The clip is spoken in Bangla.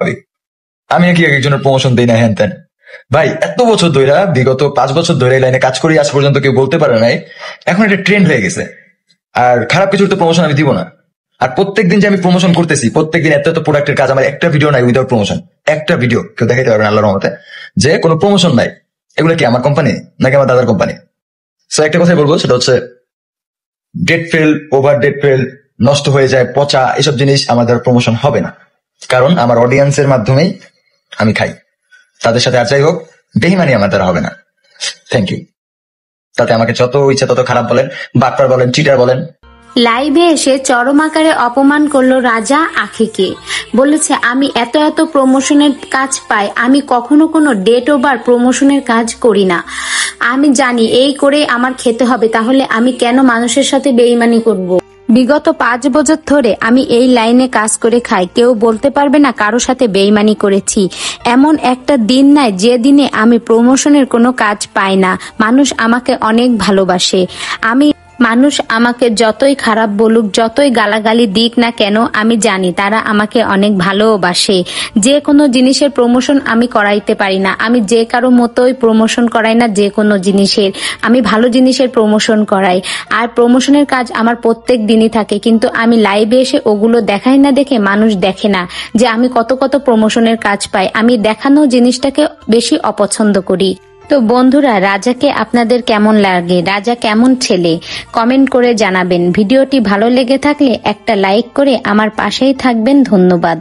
ভাই আমি নাকি একজনের প্রমোশন দিই না হ্যান ত্যান। ভাই এত বছর ধরে, বিগত 5 বছর ধরে লাইনে কাজ করি, আজ পর্যন্ত কেউ বলতে পারে নাই। এখন একটা ট্রেন্ড হয়ে গেছে, আর খারাপ কিছুর তো প্রমোশন আমি দিব না। আর প্রত্যেকদিন যে আমি প্রমোশন করতেছি, প্রত্যেকদিন এত এত প্রোডাক্টের কাজ, আমার একটা ভিডিও নাই উইদাউট প্রমোশন। একটা ভিডিও কেউ দেখাইতে পারবেন আল্লাহর রহমতে যে কোনো প্রমোশন নাই। এগুলো কি আমার কোম্পানি নাকি আমার দাদার কোম্পানি? সো একটা কথাই বলবো, সেটা হচ্ছে date fail, over date fail, নষ্ট হয়ে যায়, পচা, এসব জিনিস আমাদের প্রমোশন হবে না। কারণ আমার অডিয়েন্সের মাধ্যমেই আমি খাই। তাদের সাথে আর যাই হোক, বেইমানি আমার দ্বারা হবে না। Thank you. তাতে আমাকে যত ইচ্ছা তত খারাপ বলেন, বাটপার বলেন, চিটার বলেন। লাইভে এসে চরম আকারে অপমান করলো রাজা আখিকে। বলেছে আমি এত এত প্রমোশনের কাজ পাই, আমি কখনো কোনো ডেট ওভার প্রমোশনের কাজ করি না। আমি জানি এই করে আমার খেতে হবে, তাহলে আমি কেন মানুষের সাথে বেইমানি করব। বিগত 5 বছর ধরে আমি এই লাইনে কাজ করে খাই, কেউ বলতে পারবে না কারো সাথে বেইমানি করেছি। এমন একটা দিন নাই যে দিনে আমি প্রমোশনের কোনো কাজ পাই না। মানুষ আমাকে অনেক ভালোবাসে। মানুষ আমাকে যতই খারাপ বলুক, যতই গালাগালি দিক না কেন, আমি জানি তারা আমাকে অনেক ভালোবাসে। যে কোনো জিনিসের প্রমোশন আমি করাইতে পারি না, আমি যে কারো মতোই প্রমোশন করাই না। যে কোনো জিনিসের আমি ভালো জিনিসের প্রমোশন করাই, আর প্রমোশনের কাজ আমার প্রত্যেক দিনই থাকে। কিন্তু আমি লাইভে এসে ওগুলো দেখাই না দেখে মানুষ দেখে না যে আমি কত কত প্রমোশনের কাজ পাই। আমি দেখানো জিনিসটাকে বেশি অপছন্দ করি। তো বন্ধুরা, রাজাকে আপনাদের কেমন লাগে? রাজা কেমন ছেলে? কমেন্ট করে জানাবেন। ভিডিওটি ভালো লেগে থাকলে একটা লাইক করে আমার পাশেই থাকবেন। ধন্যবাদ।